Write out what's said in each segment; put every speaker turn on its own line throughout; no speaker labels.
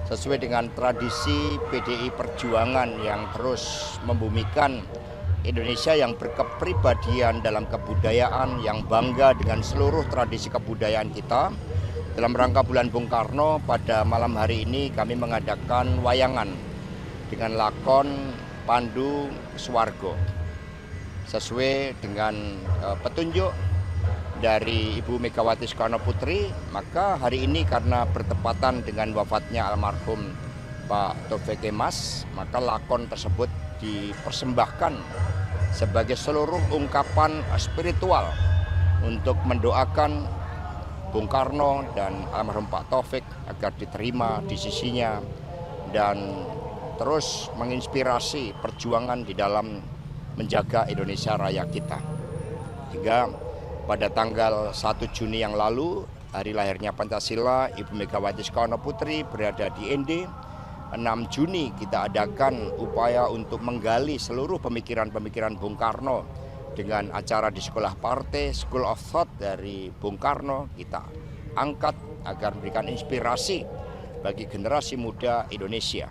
sesuai dengan tradisi PDI Perjuangan yang terus membumikan Indonesia yang berkepribadian dalam kebudayaan, yang bangga dengan seluruh tradisi kebudayaan kita. Dalam rangka bulan Bung Karno, pada malam hari ini kami mengadakan wayangan dengan lakon Pandu Swargo. Sesuai dengan petunjuk dari Ibu Megawati Soekarno Putri, maka hari ini karena bertepatan dengan wafatnya almarhum Pak Taufik Kemas, maka lakon tersebut dipersembahkan sebagai seluruh ungkapan spiritual untuk mendoakan Bung Karno dan almarhum Pak Taufik agar diterima di sisinya dan terus menginspirasi perjuangan di dalam menjaga Indonesia Raya kita. Hingga pada tanggal 1 Juni yang lalu, hari lahirnya Pancasila, Ibu Megawati Soekarno Putri berada di ND. 6 Juni kita adakan upaya untuk menggali seluruh pemikiran-pemikiran Bung Karno dengan acara di sekolah partai, School of Thought dari Bung Karno, kita angkat agar memberikan inspirasi bagi generasi muda Indonesia.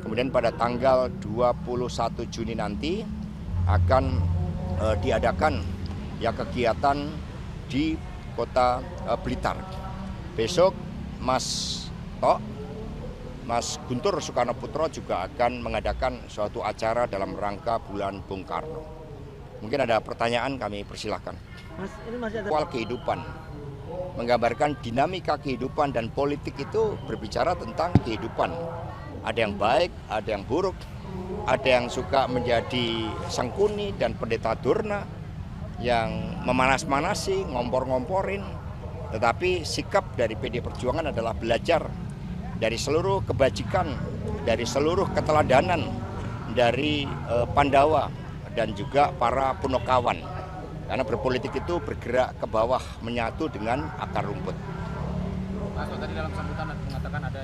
Kemudian pada tanggal 21 Juni nanti akan diadakan kegiatan di kota Blitar. Besok Mas Guntur Soekarno Putro juga akan mengadakan suatu acara dalam rangka bulan Bung Karno. Mungkin ada pertanyaan, kami persilahkan.
Mas, ini masih ada
Soal kehidupan, menggambarkan dinamika kehidupan dan politik itu berbicara tentang kehidupan. Ada yang baik, ada yang buruk, ada yang suka menjadi sangkuni dan pendeta durna, yang memanas-manasi, ngompor-ngomporin. Tetapi sikap dari PD Perjuangan adalah belajar dari seluruh kebajikan, dari seluruh keteladanan, dari Pandawa dan juga para Punokawan. Karena berpolitik itu bergerak ke bawah, menyatu dengan akar rumput.
Mas, tadi dalam sambutan mengatakan ada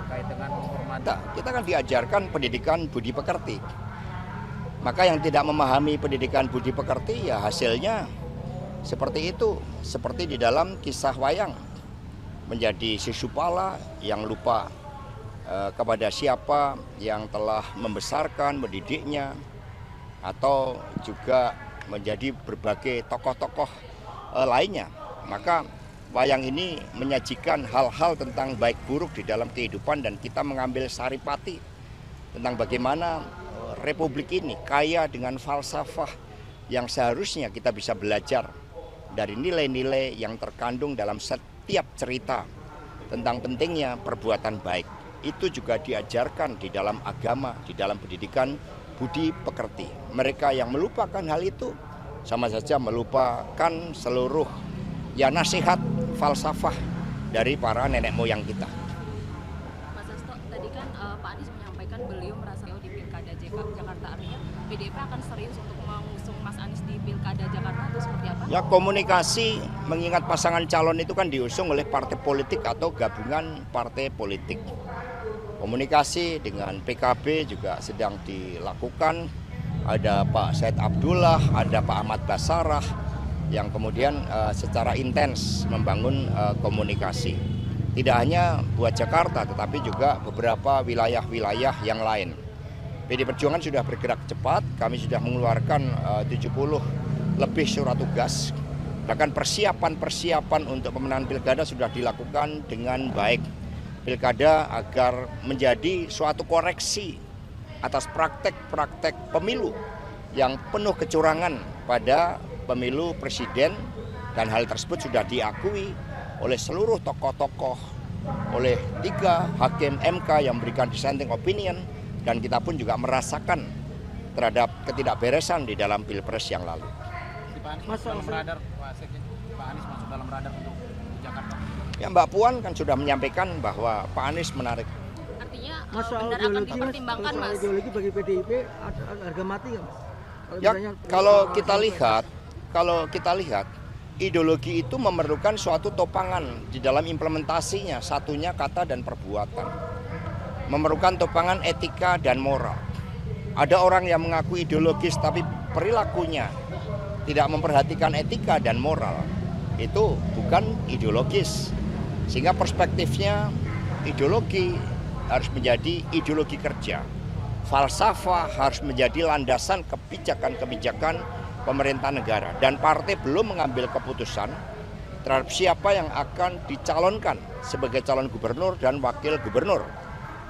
terkait dengan menghormati.
Kita kan diajarkan pendidikan budi pekerti. Maka yang tidak memahami pendidikan budi pekerti ya hasilnya seperti itu. Seperti di dalam kisah wayang. Menjadi Sisupala yang lupa kepada siapa yang telah membesarkan, mendidiknya, atau juga menjadi berbagai tokoh-tokoh lainnya. Maka wayang ini menyajikan hal-hal tentang baik buruk di dalam kehidupan dan kita mengambil saripati tentang bagaimana Republik ini kaya dengan falsafah yang seharusnya kita bisa belajar dari nilai-nilai yang terkandung dalam setiap cerita tentang pentingnya perbuatan baik. Itu juga diajarkan di dalam agama, di dalam pendidikan budi pekerti. Mereka yang melupakan hal itu sama saja melupakan seluruh nasihat falsafah dari para nenek moyang kita.
Mas Hasto, tadi kan Pak Anies menyampaikan beliau merasa di Pilkada Jakarta, artinya PDIP akan serius untuk mengusung Mas Anies di Pilkada Jakarta atau seperti apa?
Ya, komunikasi mengingat pasangan calon itu kan diusung oleh partai politik atau gabungan partai politik. Komunikasi dengan PKB juga sedang dilakukan. Ada Pak Said Abdullah, ada Pak Ahmad Basarah yang kemudian secara intens membangun komunikasi. Tidak hanya buat Jakarta tetapi juga beberapa wilayah-wilayah yang lain. PD Perjuangan sudah bergerak cepat, kami sudah mengeluarkan 70 lebih surat tugas. Bahkan persiapan untuk pemenangan pilkada sudah dilakukan dengan baik. Pilkada agar menjadi suatu koreksi atas praktek-praktek pemilu yang penuh kecurangan pada pemilu presiden, dan hal tersebut sudah diakui oleh seluruh tokoh-tokoh, oleh 3 hakim MK yang memberikan dissenting opinion, dan kita pun juga merasakan terhadap ketidakberesan di dalam pilpres yang lalu.
Pak Anies masuk dalam radar, Pak Anies masuk dalam radar untuk Jakarta.
Ya, Mbak Puan kan sudah menyampaikan bahwa Pak Anies menarik.
Artinya
soal
benar akan
ideologi,
dipertimbangkan,
soal
Mas.
ideologi bagi PDIP harga mati nggak, Mas?
Ya, kalau kita lihat ideologi itu memerlukan suatu topangan di dalam implementasinya, satunya kata dan perbuatan. Memerlukan topangan etika dan moral. Ada orang yang mengaku ideologis tapi perilakunya tidak memperhatikan etika dan moral. Itu bukan ideologis. Sehingga perspektifnya ideologi harus menjadi ideologi kerja. Falsafah harus menjadi landasan kebijakan-kebijakan pemerintah negara. Dan partai belum mengambil keputusan terhadap siapa yang akan dicalonkan sebagai calon gubernur dan wakil gubernur.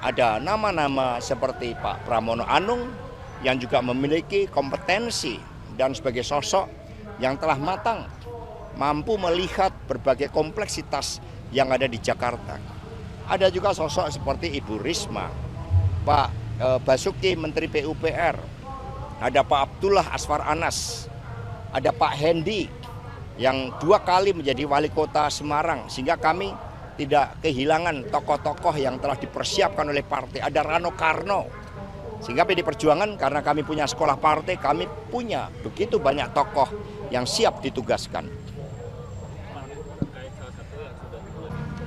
Ada nama-nama seperti Pak Pramono Anung yang juga memiliki kompetensi dan sebagai sosok yang telah matang, mampu melihat berbagai kompleksitas yang ada di Jakarta. Ada juga sosok seperti Ibu Risma, Pak Basuki Menteri PUPR, ada Pak Abdullah Aswar Anas, ada Pak Hendi yang 2 kali menjadi wali kota Semarang, sehingga kami tidak kehilangan tokoh-tokoh yang telah dipersiapkan oleh partai. Ada Rano Karno, sehingga PD Perjuangan karena kami punya sekolah partai, kami punya begitu banyak tokoh yang siap ditugaskan.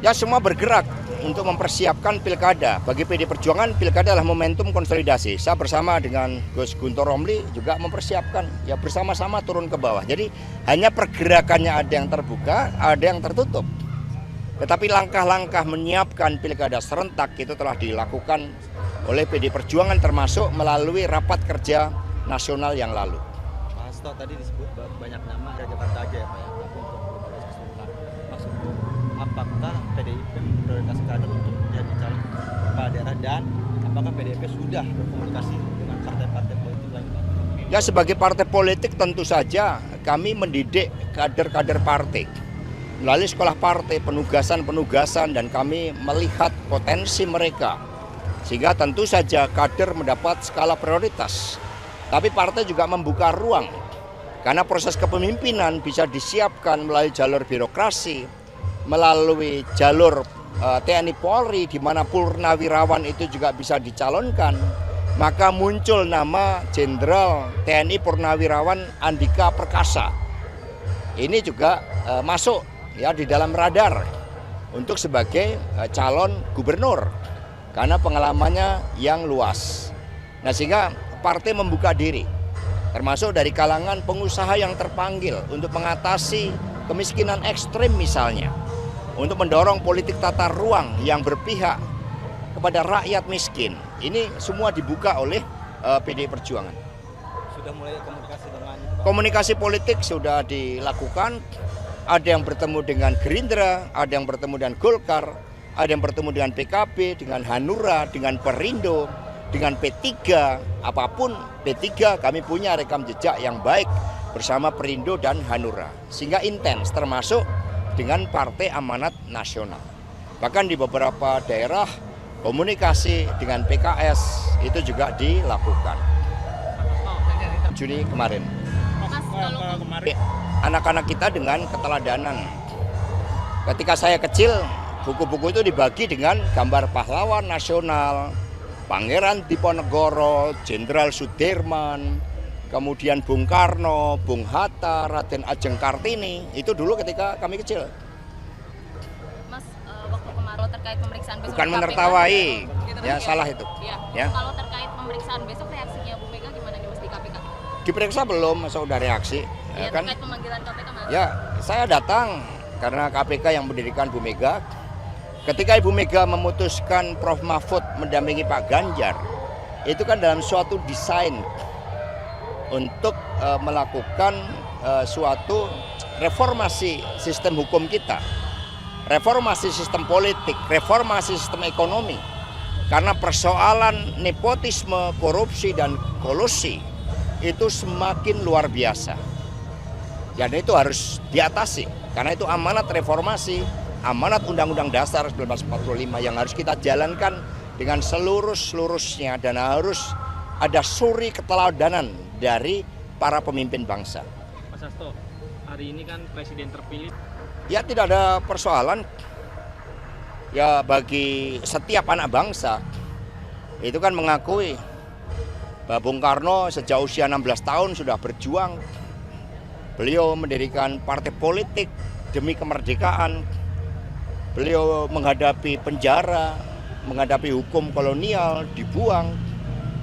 Ya, semua bergerak untuk mempersiapkan pilkada. Bagi PD Perjuangan, pilkada adalah momentum konsolidasi. Saya bersama dengan Gus Guntur Romli juga mempersiapkan, ya bersama-sama turun ke bawah. Jadi hanya pergerakannya ada yang terbuka, ada yang tertutup. Tetapi langkah-langkah menyiapkan pilkada serentak itu telah dilakukan oleh PD Perjuangan, termasuk melalui rapat kerja nasional yang lalu.
Pak Hasto tadi disebut banyak nama dari Jakarta aja ya Pak ya, tapi untuk pilkada serentak. Maksudnya apakah PDIP memprioritaskan kader untuk menjadi calon kepala daerah, dan apakah PDIP sudah berkomunikasi dengan partai-partai politik lain Pak?
Ya, sebagai partai politik tentu saja kami mendidik kader-kader partai melalui sekolah partai, penugasan-penugasan, dan kami melihat potensi mereka. Sehingga tentu saja kader mendapat skala prioritas. Tapi partai juga membuka ruang, karena proses kepemimpinan bisa disiapkan melalui jalur birokrasi, melalui jalur TNI Polri, di mana purnawirawan itu juga bisa dicalonkan. Maka muncul nama Jenderal TNI Purnawirawan Andika Perkasa. Ini juga masuk ya di dalam radar untuk sebagai calon gubernur karena pengalamannya yang luas. Nah, sehingga partai membuka diri, termasuk dari kalangan pengusaha yang terpanggil untuk mengatasi kemiskinan ekstrim misalnya, untuk mendorong politik tata ruang yang berpihak kepada rakyat miskin. Ini semua dibuka oleh PDI Perjuangan.
Sudah mulai komunikasi dengan Pak?
Komunikasi politik sudah dilakukan. Ada yang bertemu dengan Gerindra, ada yang bertemu dengan Golkar, ada yang bertemu dengan PKB, dengan Hanura, dengan Perindo, dengan P3. Apapun P3, kami punya rekam jejak yang baik bersama Perindo dan Hanura. Sehingga intens, termasuk dengan Partai Amanat Nasional. Bahkan di beberapa daerah komunikasi dengan PKS itu juga dilakukan. Juni kemarin.
Mas, kalau
Anak-anak kita dengan keteladanan. Ketika saya kecil, buku-buku itu dibagi dengan gambar pahlawan nasional, Pangeran Diponegoro, Jenderal Sudirman, kemudian Bung Karno, Bung Hatta, Raden Ajeng Kartini. Itu dulu ketika kami kecil.
Mas, waktu kemarin terkait pemeriksaan besok
Bukan
di KPK,
menertawai,
gitu
ya salah itu.
Iya.
Ya.
Kalau terkait pemeriksaan besok, reaksinya Bu Mega gimana nih Mas di KPK?
Diperiksa belum, masa udah reaksi.
Ya,
Kan?
terkait pemanggilan KPK Mas.
Ya, saya datang karena KPK yang mendirikan Bu Mega. Ketika Ibu Mega memutuskan Prof Mahfud mendampingi Pak Ganjar, itu kan dalam suatu desain untuk melakukan suatu reformasi sistem hukum kita, reformasi sistem politik, reformasi sistem ekonomi. Karena persoalan nepotisme, korupsi, dan kolusi itu semakin luar biasa. Dan itu harus diatasi, karena itu amanat reformasi, amanat Undang-Undang Dasar 1945 yang harus kita jalankan dengan seluruh-seluruhnya, dan harus ada suri keteladanan dari para pemimpin bangsa.
Mas Hasto, hari ini kan presiden terpilih.
Ya, tidak ada persoalan. Ya, bagi setiap anak bangsa itu kan mengakui bahwa Bung Karno sejak usia 16 tahun sudah berjuang. Beliau mendirikan partai politik demi kemerdekaan. Beliau menghadapi penjara, menghadapi hukum kolonial, dibuang,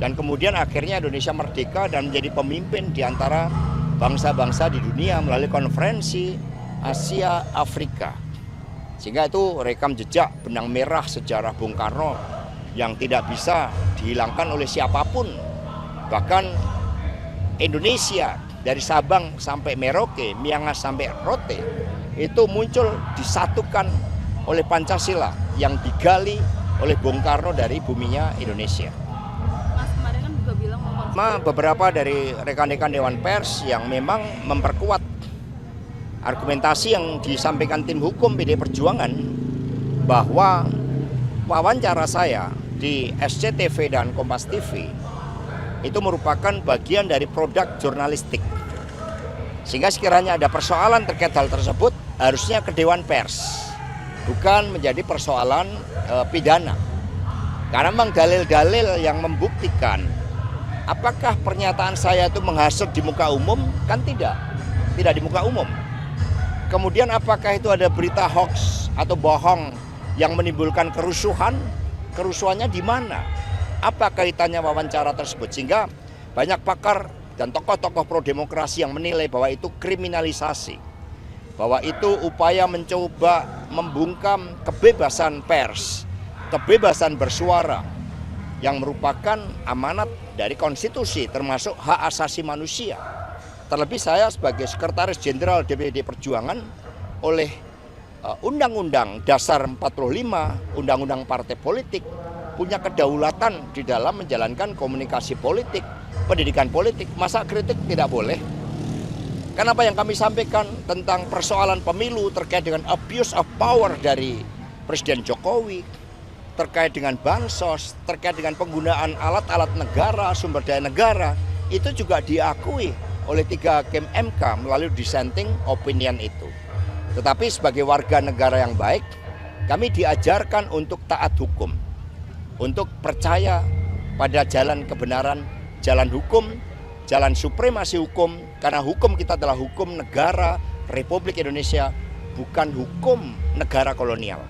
dan kemudian akhirnya Indonesia merdeka dan menjadi pemimpin di antara bangsa-bangsa di dunia melalui konferensi Asia Afrika. Sehingga itu rekam jejak benang merah sejarah Bung Karno yang tidak bisa dihilangkan oleh siapapun. Bahkan Indonesia dari Sabang sampai Merauke, Miangas sampai Rote itu muncul disatukan oleh Pancasila yang digali oleh Bung Karno dari buminya Indonesia.
Mas kemarin kan juga bilang
Beberapa dari rekan-rekan Dewan Pers yang memang memperkuat argumentasi yang disampaikan tim hukum PDI Perjuangan bahwa wawancara saya di SCTV dan Kompas TV itu merupakan bagian dari produk jurnalistik. Sehingga sekiranya ada persoalan terkait hal tersebut harusnya ke Dewan Pers, bukan menjadi persoalan pidana. Karena memang dalil-dalil yang membuktikan apakah pernyataan saya itu menghasut di muka umum, kan tidak di muka umum. Kemudian apakah itu ada berita hoax atau bohong yang menimbulkan kerusuhan? Kerusuhannya di mana? Apa kaitannya wawancara tersebut? Sehingga banyak pakar dan tokoh-tokoh pro-demokrasi yang menilai bahwa itu kriminalisasi. Bahwa itu upaya mencoba membungkam kebebasan pers, kebebasan bersuara yang merupakan amanat dari konstitusi termasuk hak asasi manusia. Terlebih saya sebagai Sekretaris Jenderal DPD Perjuangan oleh Undang-Undang Dasar 45, Undang-Undang Partai Politik punya kedaulatan di dalam menjalankan komunikasi politik, pendidikan politik. Masa kritik tidak boleh? Kenapa yang kami sampaikan tentang persoalan pemilu terkait dengan abuse of power dari Presiden Jokowi, terkait dengan bansos, terkait dengan penggunaan alat-alat negara, sumber daya negara, itu juga diakui oleh 3 hakim MK melalui dissenting opinion itu. Tetapi sebagai warga negara yang baik, kami diajarkan untuk taat hukum, untuk percaya pada jalan kebenaran, jalan hukum, jalan supremasi hukum, karena hukum kita adalah hukum negara Republik Indonesia, bukan hukum negara kolonial.